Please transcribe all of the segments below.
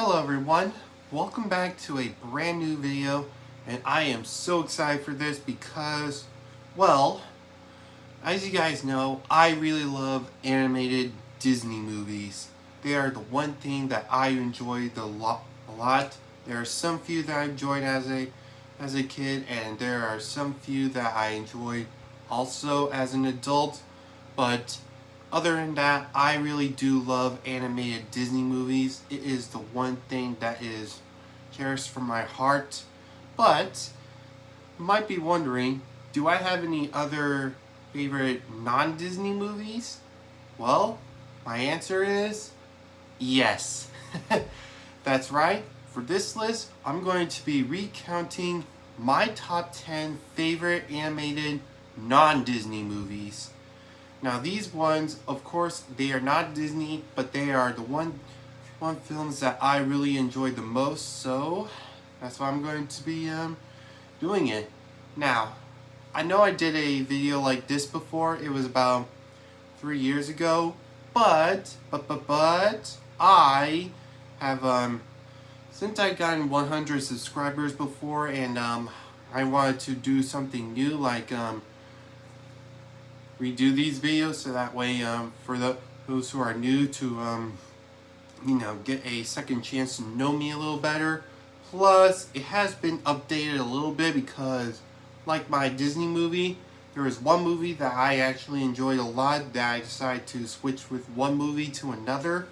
Hello everyone, welcome back to a brand new video, and I am so excited for this because, well, as you guys know, I really love animated Disney movies. They are the one thing that I enjoyed a lot. There are some few that I enjoyed as a kid, and there are some few that I enjoyed also as an adult, but other than that, I really do love animated Disney movies. It is the one thing that is cherished from my heart. But you might be wondering, do I have any other favorite non-Disney movies? Well, my answer is yes. That's right. For this list, I'm going to be recounting my top 10 favorite animated non-Disney movies. Now these ones, of course, they are not Disney, but they are the one films that I really enjoyed the most, so that's why I'm going to be doing it. Now, I know I did a video like this before. It was about 3 years ago, but I have since I gotten 100 subscribers before, and I wanted to do something new, like redo these videos, so that way for those who are new to get a second chance to know me a little better. Plus, it has been updated a little bit because, like my Disney movie, there was one movie that I actually enjoyed a lot that I decided to switch with one movie to another.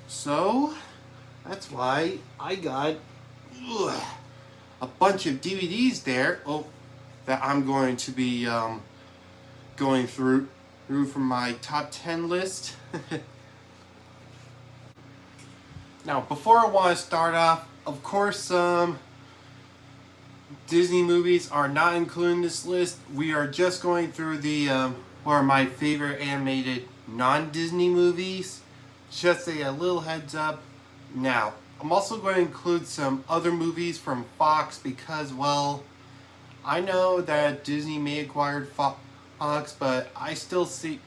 So that's why I got a bunch of DVDs there that I'm going to be going through from my top 10 list. Now, before I want to start off, of course, Disney movies are not included in this list. We are just going through the what are my favorite animated non-Disney movies. Just a little heads up. Now, I'm also going to include some other movies from Fox because, well, I know that Disney may acquired Fox, but I still see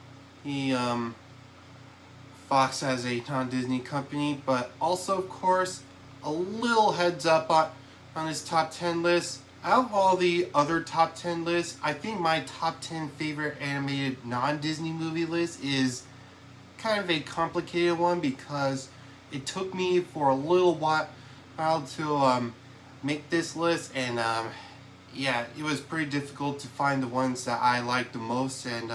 Fox as a non-Disney company. But also, of course, a little heads up on this top 10 list. Out of all the other top 10 lists, I think my top 10 favorite animated non-Disney movie list is kind of a complicated one because it took me for a little while to make this list, and yeah, it was pretty difficult to find the ones that I liked the most and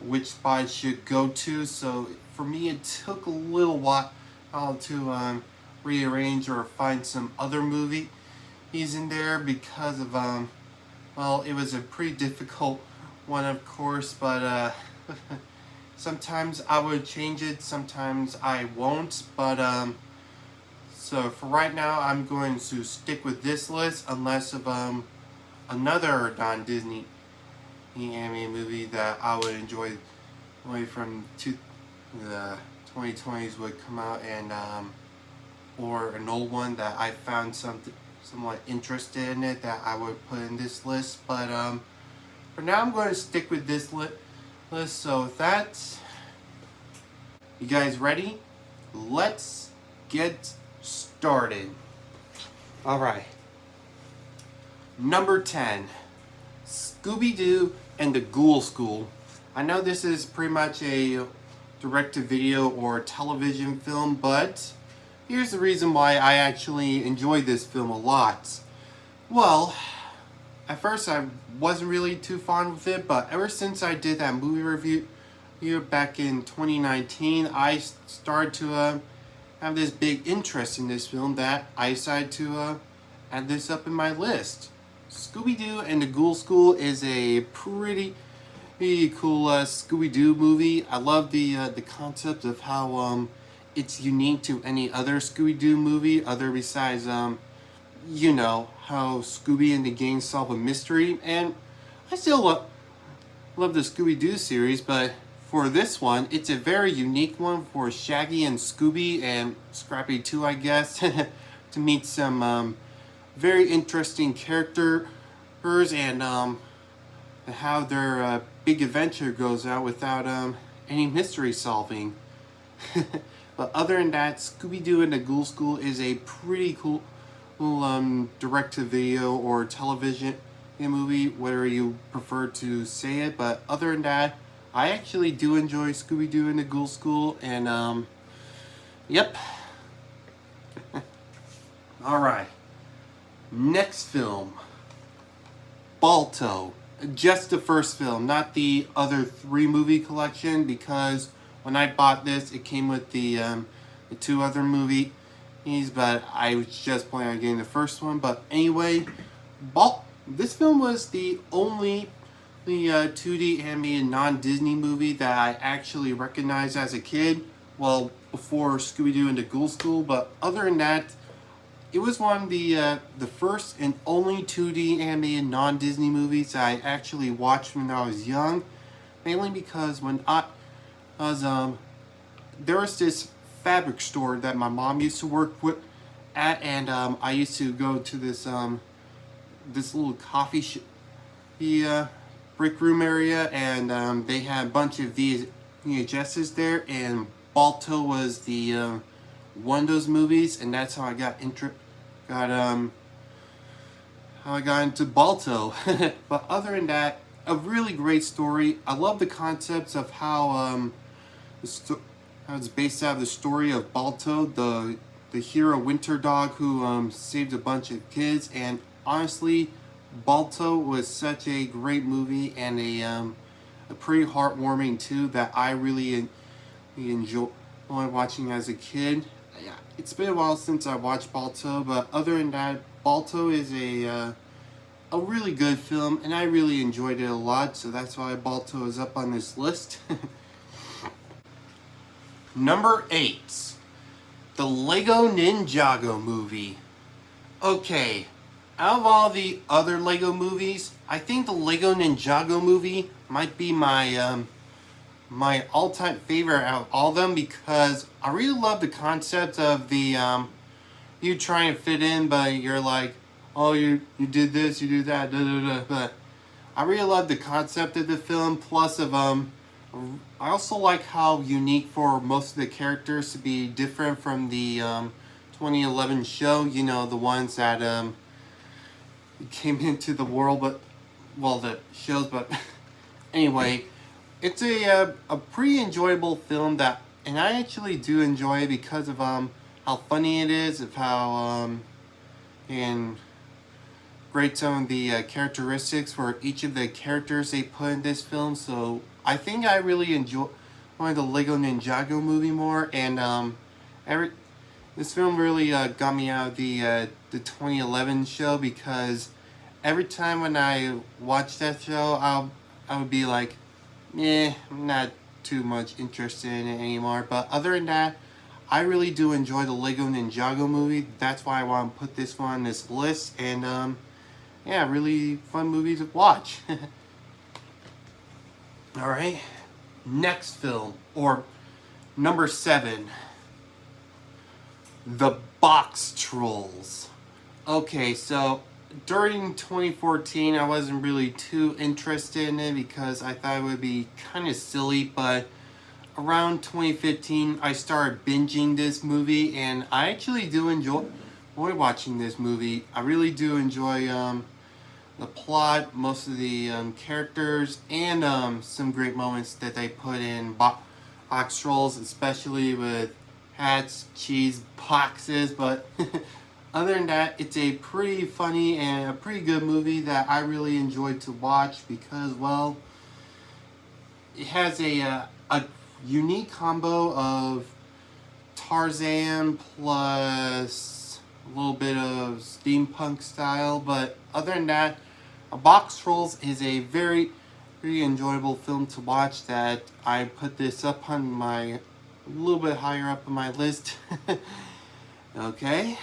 which spot I should go to. So for me, it took a little while to rearrange or find some other movies in there because of well, it was a pretty difficult one, of course, but sometimes I would change it, sometimes I won't, but so for right now, I'm going to stick with this list unless of another non-Disney animated movie that I would enjoy away from the 2020s would come out, and or an old one that I found somewhat interested in it that I would put in this list. But for now, I'm going to stick with this list. So with that, you guys ready? Let's get started. Alright. Number 10. Scooby-Doo and the Ghoul School. I know this is pretty much a direct-to-video or television film, but here's the reason why I actually enjoy this film a lot. Well, at first I wasn't really too fond of it, but ever since I did that movie review back in 2019, I started to have this big interest in this film that I decided to add this up in my list. Scooby-Doo and the Ghoul School is a pretty cool Scooby-Doo movie. I love the concept of how it's unique to any other Scooby-Doo movie, other besides you know, how Scooby and the gang solve a mystery. And I still love the Scooby-Doo series, but for this one, it's a very unique one for Shaggy and Scooby, and Scrappy too, I guess, to meet some very interesting characters and how their big adventure goes out without any mystery solving. But other than that, Scooby-Doo and the Ghoul School is a pretty cool direct-to-video or television movie, whether you prefer to say it. But other than that, I actually do enjoy Scooby-Doo and the Ghoul School, and yep. Alright. Next film. Balto. Just the first film, not the other 3 movie collection, because when I bought this, it came with the 2 other movies, but I was just planning on getting the first one. But anyway, this film was the only 2D animated non-Disney movie that I actually recognized as a kid. Well, before Scooby-Doo and the Ghoul School, but other than that, it was one of the first and only 2D animated non-Disney movies that I actually watched when I was young. Mainly because when I was there was this fabric store that my mom used to work at, and I used to go to this little coffee shop, the break room area, and they had a bunch of these VHSs there, and Balto was the one of those movies, and that's how I got how I got into Balto. But other than that, a really great story. I love the concepts of how it's based out of the story of Balto, the hero winter dog who saved a bunch of kids. And honestly, Balto was such a great movie, and a pretty heartwarming too, that I really enjoyed watching as a kid. Yeah, it's been a while since I watched Balto, but other than that, Balto is a really good film, and I really enjoyed it a lot, so that's why Balto is up on this list. Number 8, the Lego Ninjago movie. Okay, out of all the other Lego movies, I think the Lego Ninjago movie might be my my all-time favorite out of all of them, because I really love the concept of the you trying to fit in, but you're like, oh, you did this, you do that, da da da. But I really love the concept of the film. Plus of I also like how unique for most of the characters to be different from the 2011 show. You know, the ones that came into the world, but well, the shows. But anyway, it's a pretty enjoyable film that, and I actually do enjoy it because of how funny it is, of how and great some of the characteristics for each of the characters they put in this film. So I think I really enjoy the Lego Ninjago movie more, and this film really got me out of the 2011 show, because every time when I watch that show, I would be like, I'm not too much interested in it anymore. But other than that, I really do enjoy the Lego Ninjago movie. That's why I want to put this one on this list, and yeah, really fun movie to watch. Alright, next film, or number 7, The Box Trolls. Okay, so during 2014, I wasn't really too interested in it because I thought it would be kind of silly, but around 2015, I started binging this movie, and I actually do enjoy watching this movie. I really do enjoy the plot, most of the characters, and some great moments that they put in Box Trolls, especially with hats, cheese, boxes. But other than that, it's a pretty funny and a pretty good movie that I really enjoyed to watch, because, well, it has a unique combo of Tarzan plus a little bit of steampunk style. But other than that, Box Trolls is a very, very enjoyable film to watch, that I put this up on my, a little bit higher up on my list. Okay.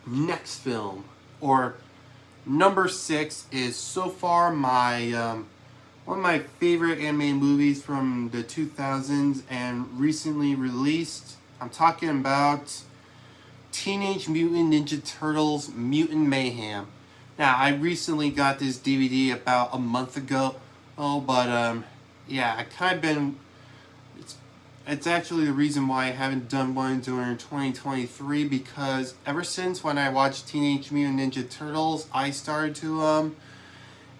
Next film, or number 6, is so far my one of my favorite anime movies from the 2000s and recently released. I'm talking about Teenage Mutant Ninja Turtles Mutant Mayhem. Now, I recently got this DVD about a month ago, but yeah, I kind of been, It's actually the reason why I haven't done one during 2023, because ever since when I watched Teenage Mutant Ninja Turtles, I started to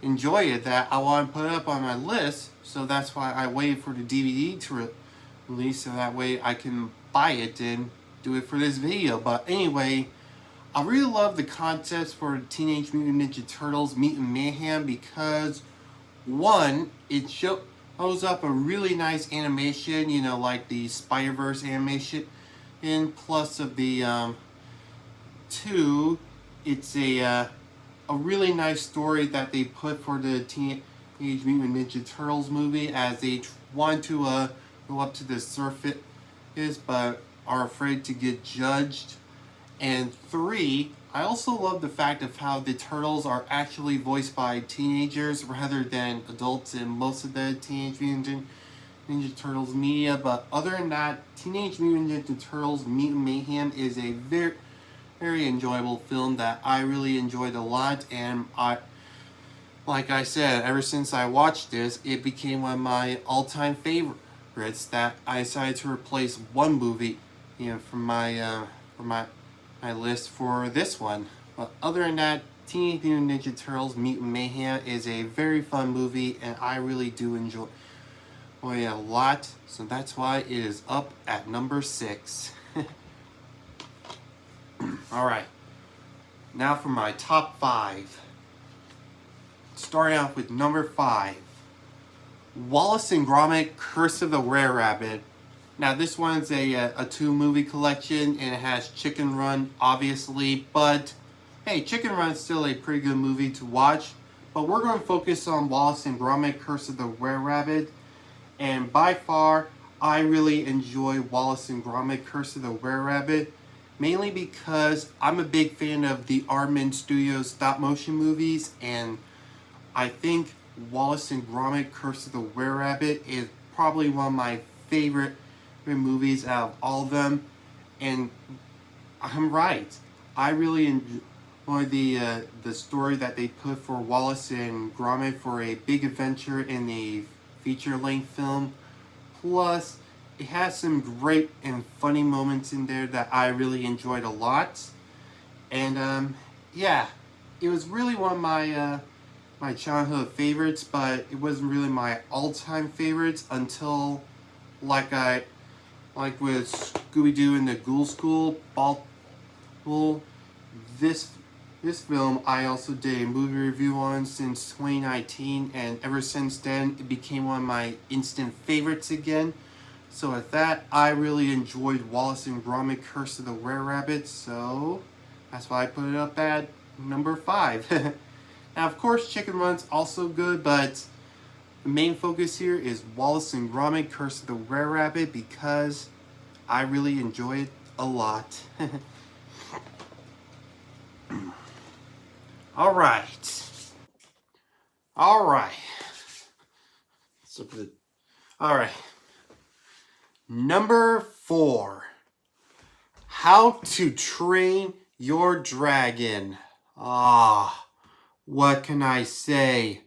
enjoy it, that I want to put it up on my list. So that's why I waited for the DVD to release, so that way I can buy it and do it for this video. But anyway, I really love the concepts for Teenage Mutant Ninja Turtles Mutant Mayhem, because one, it shows up a really nice animation, you know, like the Spider-Verse animation, and plus of the two, it's a really nice story that they put for the Teenage Mutant Ninja Turtles movie, as they want to go up to the surface but are afraid to get judged. And three, I also love the fact of how the Turtles are actually voiced by teenagers rather than adults in most of the Teenage Mutant Ninja Turtles media. But other than that, Teenage Mutant Ninja Turtles Mutant Mayhem is a very enjoyable film that I really enjoyed a lot. And like I said, ever since I watched this, it became one of my all-time favorites, that I decided to replace one movie, you know, from my list for this one. But other than that, Teenage Mutant Ninja Turtles Mutant Mayhem is a very fun movie, and I really do enjoy it a lot. So that's why it is up at number 6. Alright, now for my top 5. Starting off with number 5. Wallace and Gromit Curse of the Were-Rabbit. Now this one's a 2-movie collection, and it has Chicken Run, obviously, but hey, Chicken Run's still a pretty good movie to watch. But we're going to focus on Wallace and Gromit Curse of the Were-Rabbit, and by far, I really enjoy Wallace and Gromit Curse of the Were-Rabbit, mainly because I'm a big fan of the Aardman Studios stop-motion movies, and I think Wallace and Gromit Curse of the Were-Rabbit is probably one of my favorite movies out of all of them. And I'm right, I really enjoy the story that they put for Wallace and Gromit for a big adventure in the feature-length film. Plus, it has some great and funny moments in there that I really enjoyed a lot. And yeah, it was really one of my my childhood favorites, but it wasn't really my all-time favorites until, like with Scooby-Doo and the Ghoul School, this film I also did a movie review on since 2019, and ever since then it became one of my instant favorites again. So with that, I really enjoyed Wallace and Gromit Curse of the Were-Rabbit, so that's why I put it up at number 5. Now of course Chicken Run's also good, but the main focus here is Wallace and Gromit Curse of the Were-Rabbit, because I really enjoy it a lot. Alright. Alright. Number 4. How to Train Your Dragon. What can I say?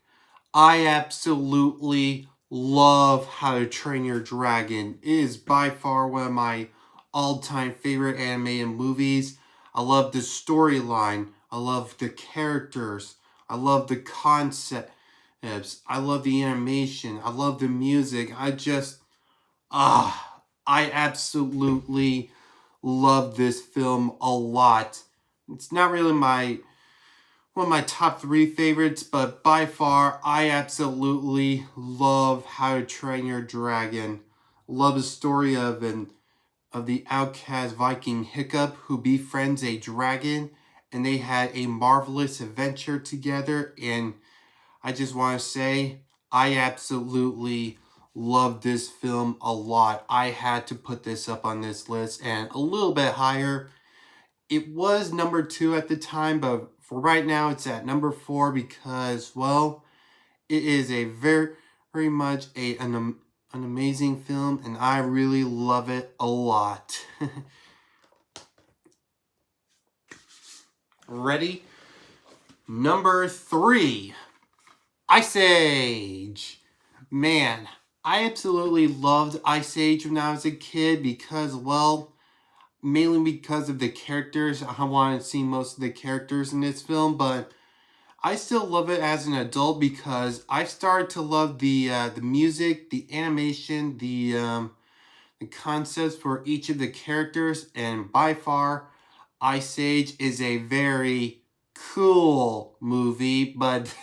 I absolutely love How to Train Your Dragon. It is by far one of my all-time favorite animated movies. I love the storyline. I love the characters. I love the concepts. I love the animation. I love the music. I absolutely love this film a lot. It's not really one of my top 3 favorites, but by far, I absolutely love How to Train Your Dragon. Love the story of the outcast Viking Hiccup, who befriends a dragon, and they had a marvelous adventure together. And I just want to say, I absolutely love this film a lot. I had to put this up on this list, and a little bit higher. It was number 2 at the time, but for right now it's at number 4, because, well, it is a very much an amazing film, and I really love it a lot. Ready? Number 3. Ice Age. Man, I absolutely loved Ice Age when I was a kid because, well, mainly because of the characters. I wanted to see most of the characters in this film, but I still love it as an adult because I started to love the music, the animation, the concepts for each of the characters, and by far, Ice Age is a very cool movie, but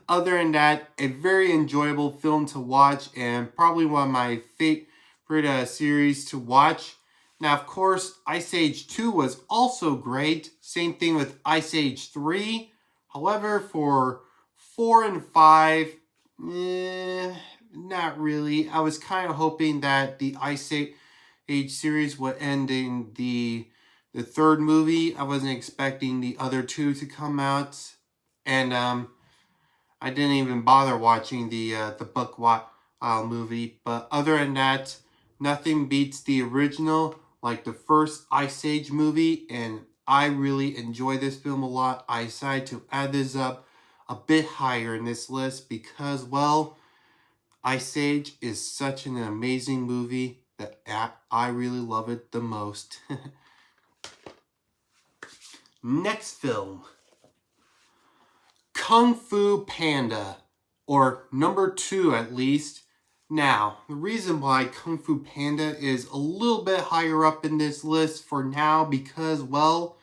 other than that, a very enjoyable film to watch and probably one of my favorite series to watch. Now, of course, Ice Age 2 was also great. Same thing with Ice Age 3. However, for 4 and 5, not really. I was kind of hoping that the Ice Age series would end in the third movie. I wasn't expecting the other two to come out. And I didn't even bother watching the book movie. But other than that, nothing beats the original, like the first Ice Age movie, and I really enjoy this film a lot. I decided to add this up a bit higher in this list because, well, Ice Age is such an amazing movie that I really love it the most. Next film, Kung Fu Panda, or number 2 at least. Now, the reason why Kung Fu Panda is a little bit higher up in this list for now because, well,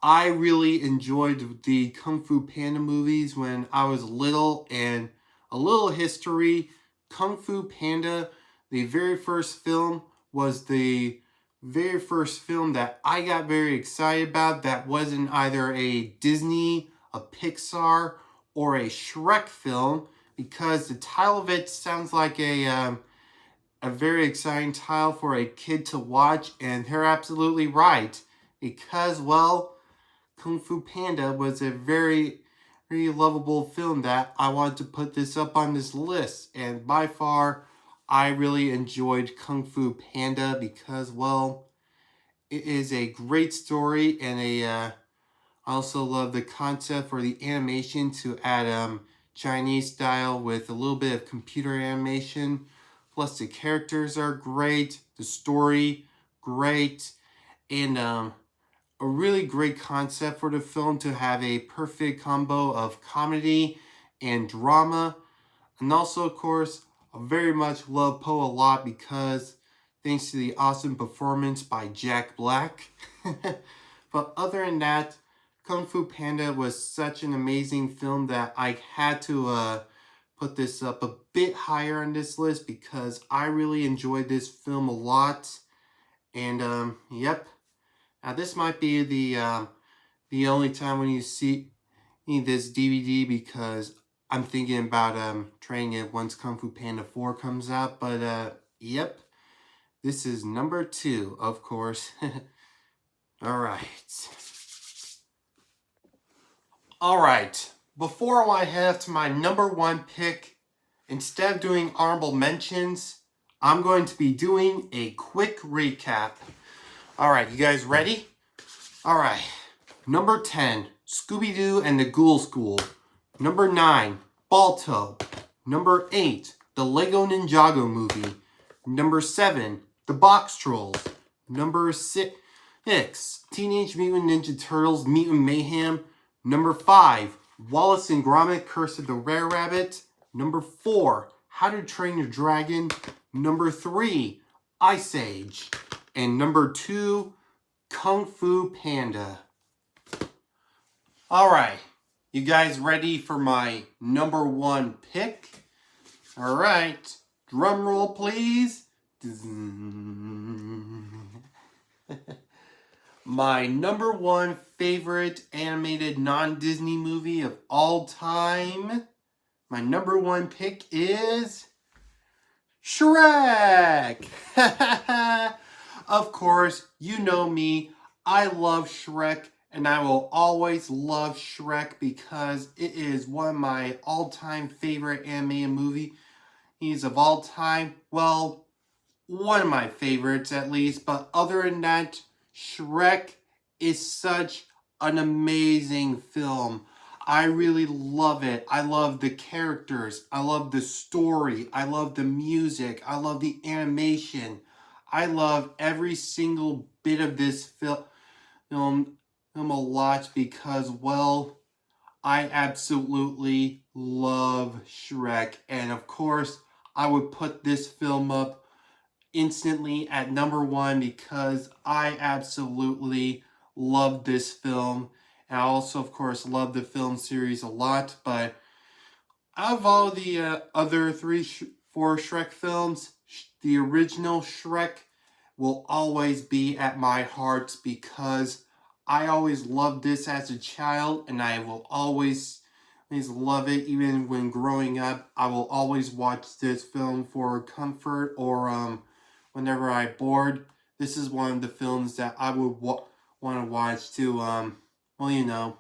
I really enjoyed the Kung Fu Panda movies when I was little, and a little history. Kung Fu Panda, the very first film, was the very first film that I got very excited about that wasn't either a Disney, a Pixar, or a Shrek film, because the title of it sounds like a very exciting title for a kid to watch, and they're absolutely right. Because, well, Kung Fu Panda was a very, very lovable film that I wanted to put this up on this list. And by far, I really enjoyed Kung Fu Panda because, well, it is a great story, and I also love the concept for the animation to add Chinese style with a little bit of computer animation. Plus, the characters are great, the story great, and a really great concept for the film to have a perfect combo of comedy and drama. And also, of course, I very much love Poe a lot because thanks to the awesome performance by Jack Black. But other than that, Kung Fu Panda was such an amazing film that I had to put this up a bit higher on this list because I really enjoyed this film a lot. And yep. Now this might be the only time when you see this DVD because I'm thinking about trying it once Kung Fu Panda 4 comes out. But yep, this is number 2, of course. Alright, before I head to my number 1 pick, instead of doing honorable mentions, I'm going to be doing a quick recap. Alright, you guys ready? Alright, number 10, Scooby-Doo and the Ghoul School. Number 9, Balto. Number 8, the Lego Ninjago movie. Number 7, the Box Trolls. Number 6, Teenage Mutant Ninja Turtles Mutant Mayhem. Number 5, Wallace and Gromit Curse of the Rare Rabbit. Number 4, How to Train Your Dragon. Number 3, Ice Age. And number 2, Kung Fu Panda. Alright, you guys ready for my number 1 pick? Alright, drum roll please. My number 1 favorite animated non-Disney movie of all time. My number 1 pick is Shrek! Of course, you know me. I love Shrek, and I will always love Shrek because it is one of my all-time favorite animated movies of all time. Well, one of my favorites at least, but other than that, Shrek is such an amazing film. I really love it. I love the characters. I love the story. I love the music. I love the animation. I love every single bit of this film a lot because, well, I absolutely love Shrek. And of course, I would put this film up instantly at number one because I absolutely love this film. And I also, of course, love the film series a lot. But out of all the other four Shrek films, the original Shrek will always be at my heart because I always loved this as a child and I will always love it even when growing up. I will always watch this film for comfort or whenever I'm bored. This is one of the films that I would want to watch to, well, you know,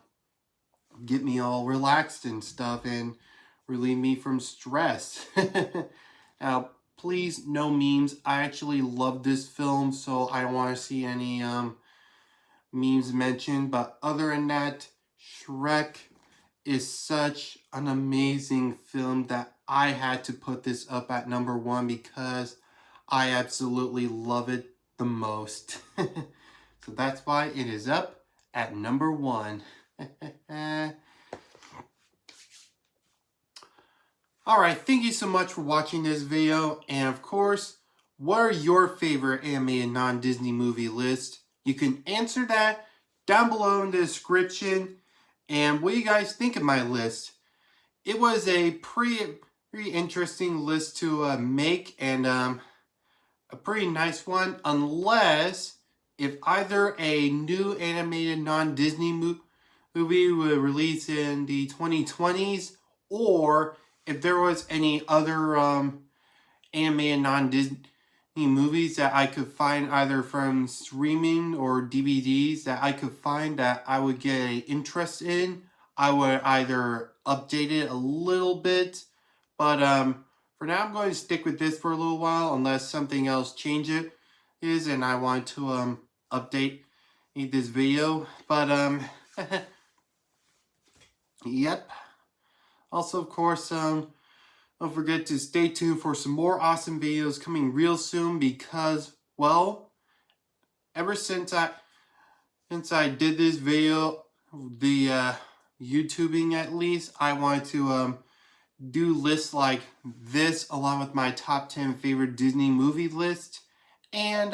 get me all relaxed and stuff and relieve me from stress. Now, please, no memes. I actually love this film, so I don't want to see any memes mentioned. But other than that, Shrek is such an amazing film that I had to put this up at number one because I absolutely love it the most. So that's why it is up at number one. Alright, thank you so much for watching this video. And of course, what are your favorite animated non-Disney movie lists? You can answer that down below in the description. And what do you guys think of my list? It was a pretty interesting list to make and a pretty nice one. Unless if either a new animated non-Disney movie would release in the 2020s or if there was any other animated non-Disney movies that I could find either from streaming or DVDs that I could find that I would get an interest in, I would either update it a little bit. But for now, I'm going to stick with this for a little while unless something else changes and I want to update this video. But yep. Also, of course, don't forget to stay tuned for some more awesome videos coming real soon because, well, ever since I did this video, the YouTubing at least, I wanted to do lists like this along with my top 10 favorite Disney movie list and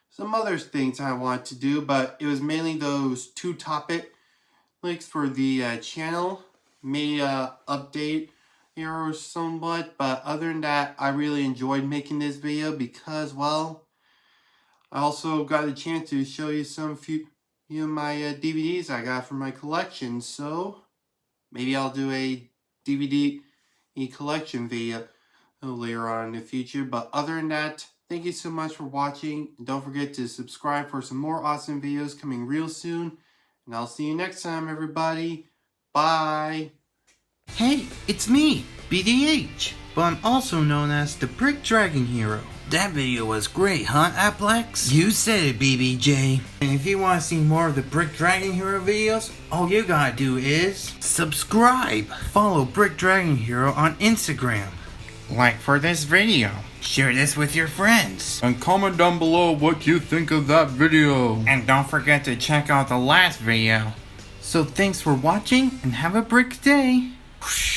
some other things I want to do, but it was mainly those two topics for the channel. May update here somewhat, but other than that, I really enjoyed making this video because, well, I also got a chance to show you some few of my DVDs I got from my collection, so maybe I'll do a DVD collection video later on in the future. But other than that, thank you so much for watching. Don't forget to subscribe for some more awesome videos coming real soon. And I'll see you next time, everybody. Bye. Hey, it's me, BDH, but I'm also known as the Brick Dragon Hero. That video was great, huh, Applex? You said it, BBJ. And if you want to see more of the Brick Dragon Hero videos, all you gotta do is subscribe. Follow Brick Dragon Hero on Instagram. Like for this video. Share this with your friends. And comment down below what you think of that video. And don't forget to check out the last video. So thanks for watching and have a brick day. Whoosh.